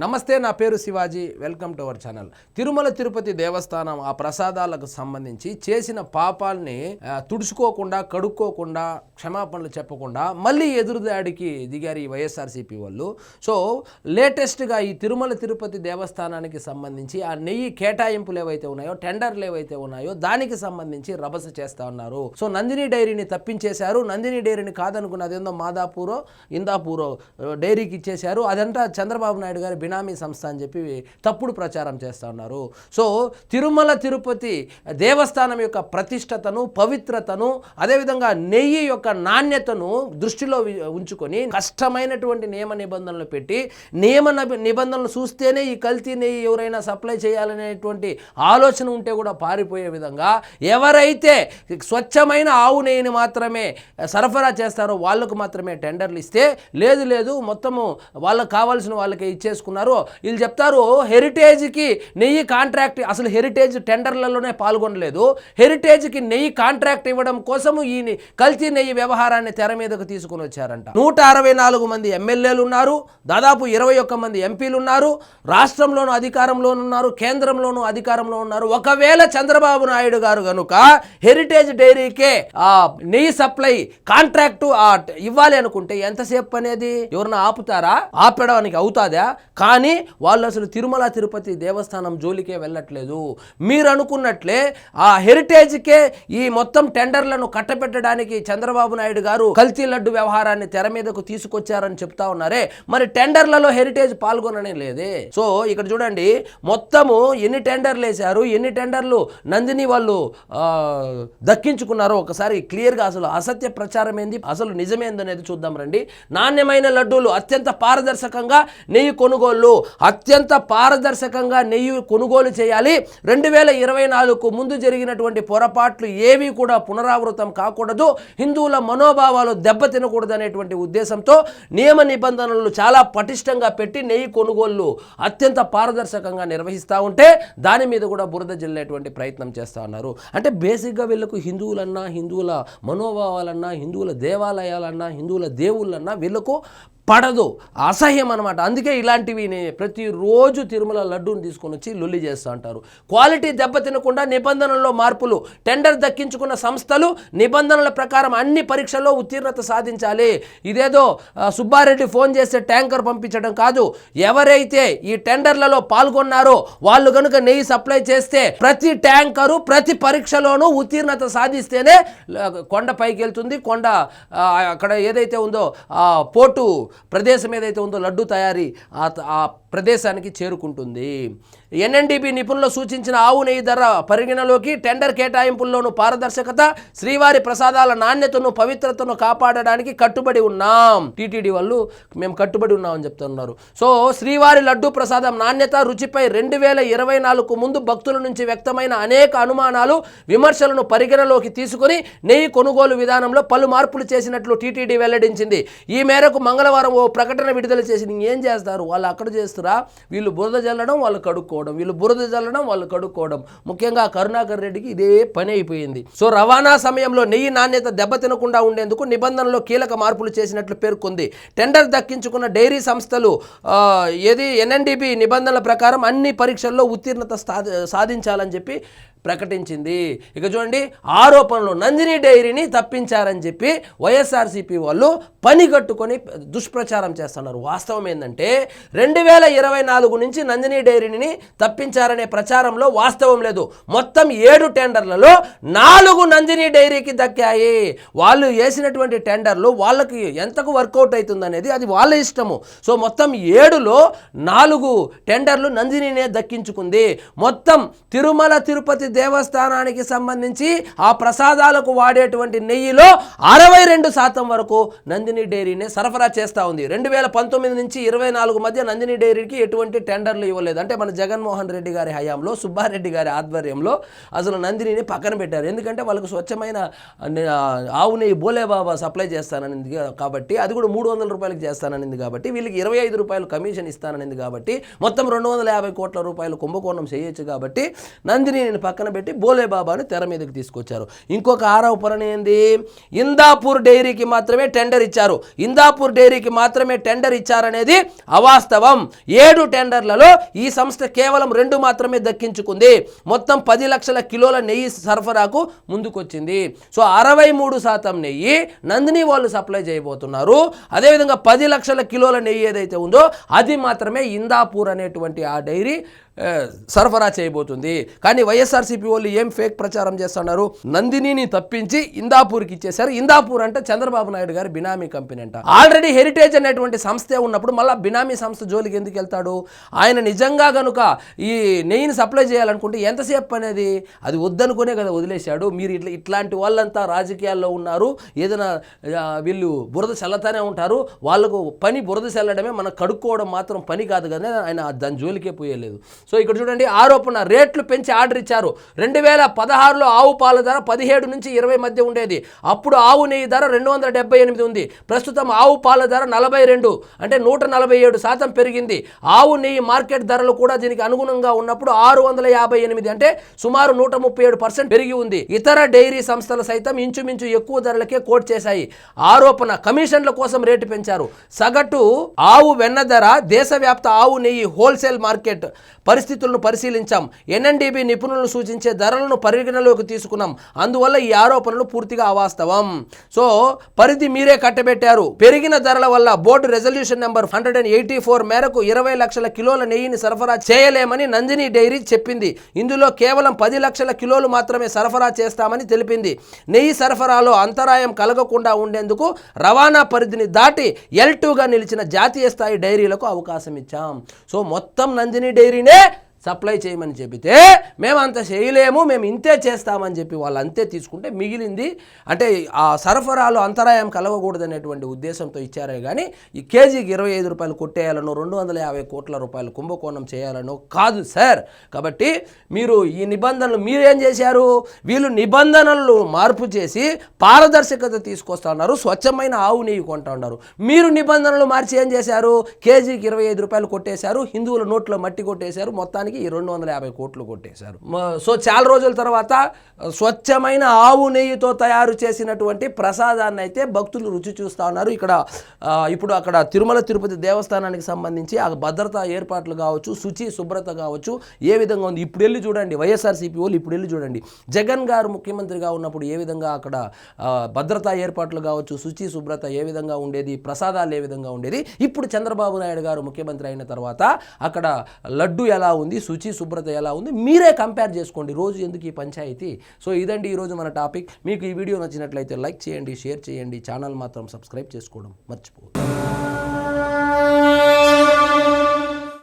నమస్తే, నా పేరు Shivaji. Welcome to our channel. Tirumala Tirupati దేవస్థానం ఆ ప్రసాదాలకు సంబంధించి చేసిన పాపాలని తుడుచుకోకుండా, కడుక్కోకుండా, క్షమాపణలు చెప్పకుండా మళ్ళీ ఎదురుదాడికి దిగారు ఈ వైఎస్ఆర్సీపీ వాళ్ళు. సో లేటెస్ట్గా ఈ తిరుమల తిరుపతి దేవస్థానానికి సంబంధించి ఆ నెయ్యి కేటాయింపులు ఏవైతే ఉన్నాయో, టెండర్లు ఏవైతే ఉన్నాయో దానికి సంబంధించి రభస చేస్తూ ఉన్నారు. సో నందిని డైరీని తప్పించేశారు. నందిని డైరీని కాదనుకున్న అదేందో మాదాపూరో ఇందాపూరో డైరీకి ఇచ్చేశారు. అదంతా చంద్రబాబు నాయుడు గారి బినామీ సంస్థ అని చెప్పి తప్పుడు ప్రచారం చేస్తూ ఉన్నారు. సో తిరుమల తిరుపతి దేవస్థానం యొక్క ప్రతిష్టతను, పవిత్రతను, అదేవిధంగా నెయ్యి యొక్క నాణ్యతను దృష్టిలో ఉంచుకొని కష్టమైనటువంటి నియమ నిబంధనలు పెట్టి, నియమ నిబంధనలు చూస్తేనే ఈ కల్తీ నెయ్యి ఎవరైనా సప్లై చేయాలనేటువంటి ఆలోచన ఉంటే కూడా పారిపోయే విధంగా ఎవరైతే స్వచ్ఛమైన ఆవు నెయ్యిని మాత్రమే సరఫరా చేస్తారో వాళ్ళకు మాత్రమే టెండర్లు ఇస్తే, లేదు మొత్తము వాళ్ళకి కావాల్సిన వాళ్ళకి ఇచ్చేసుకున్నారు. వీళ్ళు చెప్తారు హెరిటేజ్కి నెయ్యి కాంట్రాక్ట్, అసలు హెరిటేజ్ టెండర్లలోనే పాల్గొనలేదు. హెరిటేజ్కి నెయ్యి కాంట్రాక్ట్ ఇవ్వడం కోసము ఈ కల్తీ నెయ్యి వ్యవహారాన్ని తెర మీదకు తీసుకుని వచ్చారంట. 164 మంది ఎమ్మెల్యేలు ఉన్నారు, దాదాపు 21 మంది ఎంపీలు ఉన్నారు, రాష్ట్రంలోనూ అధికారంలోనూ ఉన్నారు, కేంద్రంలోనూ అధికారంలో ఉన్నారు. ఒకవేళ చంద్రబాబు నాయుడు గారు కనుక హెరిటేజ్ డైరీకే ఆ నెయ్యి సప్లై కాంట్రాక్టు ఇవ్వాలి అనుకుంటే ఎంతసేపు అనేది ఎవరన్నా ఆపుతారా? ఆపడానికి అవుతాదా? కానీ వాళ్ళు అసలు తిరుమల తిరుపతి దేవస్థానం జోలికే వెళ్ళట్లేదు. మీరు అనుకున్నట్లే ఆ హెరిటేజ్కే ఈ మొత్తం టెండర్లను కట్టబెట్టడానికి చంద్రబాబు నాయుడు గారు కల్తీ లడ్డు వ్యవహారాన్ని తెర మీదకు తీసుకొచ్చారని చెప్తా ఉన్నారే, మరి టెండర్లలో హెరిటేజ్ పాల్గొననే లేదే. సో ఇక్కడ చూడండి, మొత్తము ఎన్ని టెండర్లు వేశారు, ఎన్ని టెండర్లు నందిని వాళ్ళు దక్కించుకున్నారో ఒకసారి క్లియర్గా అసలు అసత్య ప్రచారం ఏంది, అసలు నిజమేందనేది చూద్దాం రండి. నాణ్యమైన లడ్డూలు, అత్యంత పారదర్శకంగా నెయ్యి కొనుగోలు, అత్యంత పారదర్శకంగా నెయ్యి కొనుగోలు చేయాలి. 2024కు ముందు జరిగినటువంటి పొరపాట్లు ఏవి కూడా పునరావృతం కాకూడదు, హిందువుల మనోభావాలు దెబ్బతినకూడదు అనేటువంటి ఉద్దేశంతో నియమ నిబంధనలు చాలా పటిష్టంగా పెట్టి నెయ్యి కొనుగోళ్లు అత్యంత పారదర్శకంగా నిర్వహిస్తూ ఉంటే దాని మీద కూడా బురద జల్లేటువంటి ప్రయత్నం చేస్తూ ఉన్నారు. అంటే బేసిక్గా వీళ్ళకు హిందువులన్నా, హిందువుల మనోభావాలన్నా, హిందువుల దేవాలయాలన్నా, హిందువుల దేవుళ్ళన్నా వీళ్ళకు పడదు, అసహ్యం అనమాట. అందుకే ఇలాంటివి ప్రతిరోజు తిరుమల లడ్డూని తీసుకొని వచ్చి లొల్లి చేస్తూ ఉంటారు. క్వాలిటీ దెబ్బతినకుండా నిబంధనల్లో మార్పులు, టెండర్ దక్కించుకున్న సంస్థలు నిబంధనల ప్రకారం అన్ని పరీక్షల్లో ఉత్తీర్ణత సాధించాలి. ఇదేదో సుబ్బారెడ్డి ఫోన్ చేస్తే ట్యాంకర్ పంపించడం కాదు. ఎవరైతే ఈ టెండర్లలో పాల్గొన్నారో వాళ్ళు కనుక నెయ్యి సప్లై చేస్తే ప్రతి ట్యాంకరు ప్రతి పరీక్షలోనూ ఉత్తీర్ణత సాధిస్తేనే కొండ పైకి వెళ్తుంది. కొండ అక్కడ ఏదైతే ఉందో ఆ పోటు ప్రదేశం ఏదైతే ఉందో లడ్డు తయారీ ఆ ప్రదేశానికి చేరుకుంటుంది. ఎన్ఎండిబి నిపుణులు సూచించిన ఆవు నెయ్యి ధర పరిగణలోకి టెండర్ కేటాయింపుల్లోనూ పారదర్శకత, శ్రీవారి ప్రసాదాల నాణ్యతను, పవిత్రతను కాపాడడానికి కట్టుబడి ఉన్నాం. టీటీడీ వాళ్ళు మేము కట్టుబడి ఉన్నామని చెప్తున్నారు. సో శ్రీవారి లడ్డు ప్రసాదం నాణ్యత, రుచిపై 2024కు ముందు భక్తుల నుంచి వ్యక్తమైన అనేక అనుమానాలు, విమర్శలను పరిగణలోకి తీసుకుని నెయ్యి కొనుగోలు విధానంలో పలు మార్పులు చేసినట్లు టీటీడీ వెల్లడించింది. ఈ మేరకు మంగళవారం ఓ ప్రకటన విడుదల చేసింది. ఏం చేస్తారు వాళ్ళు? అక్కడ చేస్తారా? వీళ్ళు బురద జల్లడం, వాళ్ళు కడుక్కోవడం, వీళ్ళు బురద జల్లడం, వాళ్ళు కడుక్కోవడం. ముఖ్యంగా కరుణాకర్ రెడ్డికి ఇదే పని అయిపోయింది. సో రవాణా సమయంలో నెయ్యి నాణ్యత దెబ్బతినకుండా ఉండేందుకు నిబంధనలో కీలక మార్పులు చేసినట్లు పేర్కొంది. టెండర్ దక్కించుకున్న డైరీ సంస్థలు ఎన్ఎండిబి నిబంధనల ప్రకారం అన్ని పరీక్షల్లో ఉత్తీర్ణత సాధించాలని చెప్పి ప్రకటించింది. ఇక చూడండి, ఆరోపణలు నందిని డైరీని తప్పించారని చెప్పి వైఎస్ఆర్సీపీ వాళ్ళు పని కట్టుకొని దుష్ప్రచారం చేస్తున్నారు. వాస్తవం ఏంటంటే 2024 నుంచి నందిని డైరీని తప్పించారనే ప్రచారంలో వాస్తవం లేదు. మొత్తం 7 టెండర్లలో 4 నందిని డైరీకి దక్కాయి. వాళ్ళు వేసినటువంటి టెండర్లు వాళ్ళకి ఎంతకు వర్కౌట్ అవుతుంది అనేది అది వాళ్ళ ఇష్టము. సో మొత్తం 7లో 4 టెండర్లు నందినినే దక్కించుకుంది. మొత్తం తిరుమల తిరుపతి దేవస్థానానికి సంబంధించి ఆ ప్రసాదాలకు వాడేటువంటి నెయ్యిలో 62% వరకు నందిని డైరీనే సరఫరా చేస్తూ ఉంది. 2019 నుంచి 24 మధ్య నందిని డైరీకి ఎటువంటి టెండర్లు ఇవ్వలేదు. అంటే మన జగన్మోహన్ రెడ్డి గారి హయాంలో, సుబ్బారెడ్డి గారి ఆధ్వర్యంలో అసలు నందినిని పక్కన పెట్టారు. ఎందుకంటే వాళ్ళకు స్వచ్ఛమైన ఆవు నెయ్యి బోలేబాబా సప్లై చేస్తాననింది కాబట్టి, అది కూడా 300 రూపాయలకి చేస్తాననింది కాబట్టి, వీళ్ళకి 25 రూపాయలు కమిషన్ ఇస్తాననింది కాబట్టి, మొత్తం 250 కోట్ల రూపాయలు కుంభకోణం చేయొచ్చు కాబట్టి నందిని పక్కన పక్కన పెట్టి బోలేబాబాను తెర మీదకి తీసుకొచ్చారు. ఇంకొక ఆరోపణ ఏంది, ఇందాపూర్ డైరీకి మాత్రమే టెండర్ ఇచ్చారు, ఇందాపూర్ డైరీకి మాత్రమే టెండర్ ఇచ్చారనేది అవాస్తవం. 7 టెండర్లలో ఈ సంస్థ కేవలం 2 మాత్రమే దక్కించుకుంది. మొత్తం 10 లక్షల కిలోల నెయ్యి సరఫరాకు ముందుకొచ్చింది. సో 63% నెయ్యి నందిని వాళ్ళు సప్లై చేయబోతున్నారు. అదేవిధంగా 10 లక్షల కిలోల నెయ్యి ఏదైతే ఉందో అది మాత్రమే ఇందాపూర్ అనేటువంటి ఆ డైరీ సరఫరా చేయబోతుంది. కానీ వైఎస్ఆర్సీపీ వాళ్ళు ఏం ఫేక్ ప్రచారం చేస్తున్నారు, నందినిని తప్పించి ఇందాపూర్కి ఇచ్చేశారు. ఇందాపూర్ అంటే చంద్రబాబు నాయుడు గారి బినామీ కంపెనీ అంట. ఆల్రెడీ హెరిటేజ్ అనేటువంటి సంస్థే ఉన్నప్పుడు మళ్ళీ బినామీ సంస్థ జోలికి ఎందుకు వెళ్తాడు? ఆయన నిజంగా కనుక ఈ నెయ్యిని సప్లై చేయాలనుకుంటే ఎంతసేపు అనేది అది వద్దనుకునే కదా వదిలేశాడు. మీరు ఇట్లాంటి వాళ్ళంతా రాజకీయాల్లో ఉన్నారు, ఏదైనా వీళ్ళు బురద చల్లతానే ఉంటారు, వాళ్ళకు పని బురద చల్లడమే, మనం కడుక్కోవడం మాత్రం పని కాదు కదా, ఆయన దాని జోలికే పోయలేదు. సో ఇక్కడ చూడండి, ఆరోపణ రేట్లు పెంచి ఆర్డర్ ఇచ్చారు. 2016లో ఆవు పాల ధర 17 నుంచి 20 మధ్య ఉండేది. అప్పుడు ఆవు నెయ్యి ధర 278 ఉంది. ప్రస్తుతం ఆవు పాల ధర 42 అంటే 147% పెరిగింది. ఆవు నెయ్యి మార్కెట్ ధరలు కూడా దీనికి అనుగుణంగా ఉన్నప్పుడు 658 అంటే సుమారు 137% పెరిగి ఉంది. ఇతర డైరీ సంస్థలు సైతం ఇంచుమించు ఎక్కువ ధరలకే కోట్ చేశాయి. ఆరోపణ కమిషన్ల కోసం రేటు పెంచారు. సగటు ఆవు వెన్న ధర దేశవ్యాప్త ఆవు నెయ్యి హోల్సేల్ మార్కెట్ పరిస్థితులను పరిశీలించాం. ఎన్ఎన్డిబి నిపుణులను సూచించే ధరలను పరిగణలోకి తీసుకున్నాం. అందువల్ల ఈ ఆరోపణలు పూర్తిగా అవాస్తవం. సో పరిధి మీరే కట్టబెట్టారు. పెరిగిన ధరల వల్ల బోర్డు రెజల్యూషన్ నెంబర్ 184 మేరకు 20 లక్షల కిలోల నెయ్యిని సరఫరా చేయలేమని నందిని డైరీ చెప్పింది. ఇందులో కేవలం 10 లక్షల కిలోలు మాత్రమే సరఫరా చేస్తామని తెలిపింది. నెయ్యి సరఫరాలో అంతరాయం కలగకుండా ఉండేందుకు రవాణా పరిధిని దాటి L2గా నిలిచిన జాతీయ స్థాయి డైరీలకు అవకాశం ఇచ్చాం. సో మొత్తం నందిని డైరీనే సప్లై చేయమని చెబితే మేము అంత చేయలేము, మేము ఇంతే చేస్తామని చెప్పి వాళ్ళు అంతే తీసుకుంటే మిగిలింది అంటే ఆ సరఫరాలో అంతరాయం కలగకూడదనేటువంటి ఉద్దేశంతో ఇచ్చారే కానీ ఈ కేజీకి 25 రూపాయలు కొట్టేయాలనో 250 కోట్ల రూపాయలు కుంభకోణం చేయాలనో కాదు సార్. కాబట్టి మీరు ఈ నిబంధనలు మీరేం చేశారు, వీళ్ళు నిబంధనలు మార్పు చేసి పారదర్శకత తీసుకొస్తున్నారు, స్వచ్ఛమైన ఆవు నెయ్యి కొంటా ఉన్నారు. మీరు నిబంధనలు మార్చి ఏం చేశారు, కేజీకి 25 రూపాయలు కొట్టేశారు, హిందువుల నోట్లో మట్టి కొట్టేశారు, మొత్తానికి 250 కోట్లు కొట్టేశారు. సో చాలా రోజుల తర్వాత స్వచ్ఛమైన ఆవు నెయ్యితో తయారు చేసినటువంటి ప్రసాదాన్ని అయితే భక్తులు రుచి చూస్తూ ఉన్నారు. ఇప్పుడు అక్కడ తిరుమల తిరుపతి దేవస్థానానికి సంబంధించి ఆ భద్రతా ఏర్పాట్లు కావచ్చు, శుచి శుభ్రత కావచ్చు ఏ విధంగా ఉంది ఇప్పుడు వెళ్ళి చూడండి. వైఎస్ఆర్సీపీ వాళ్ళు ఇప్పుడు వెళ్ళి చూడండి, జగన్ గారు ముఖ్యమంత్రిగా ఉన్నప్పుడు ఏ విధంగా అక్కడ భద్రతా ఏర్పాట్లు కావచ్చు, శుచి శుభ్రత ఏ విధంగా ఉండేది, ప్రసాదాలు ఏ విధంగా ఉండేది. ఇప్పుడు చంద్రబాబు నాయుడు గారు ముఖ్యమంత్రి అయిన తర్వాత అక్కడ లడ్డు ఎలా ఉంది, శుచి శుభ్రత ఎలా ఉంది, మీరే కంపేర్ చేసుకోండి. రోజు ఎందుకు ఈ పంచాయతీ. సో ఇదండి ఈరోజు మన టాపిక్. మీకు ఈ వీడియో నచ్చినట్లయితే లైక్ చేయండి, షేర్ చేయండి, ఛానల్ మాత్రం సబ్స్క్రైబ్ చేసుకోవడం మర్చిపోవద్దు.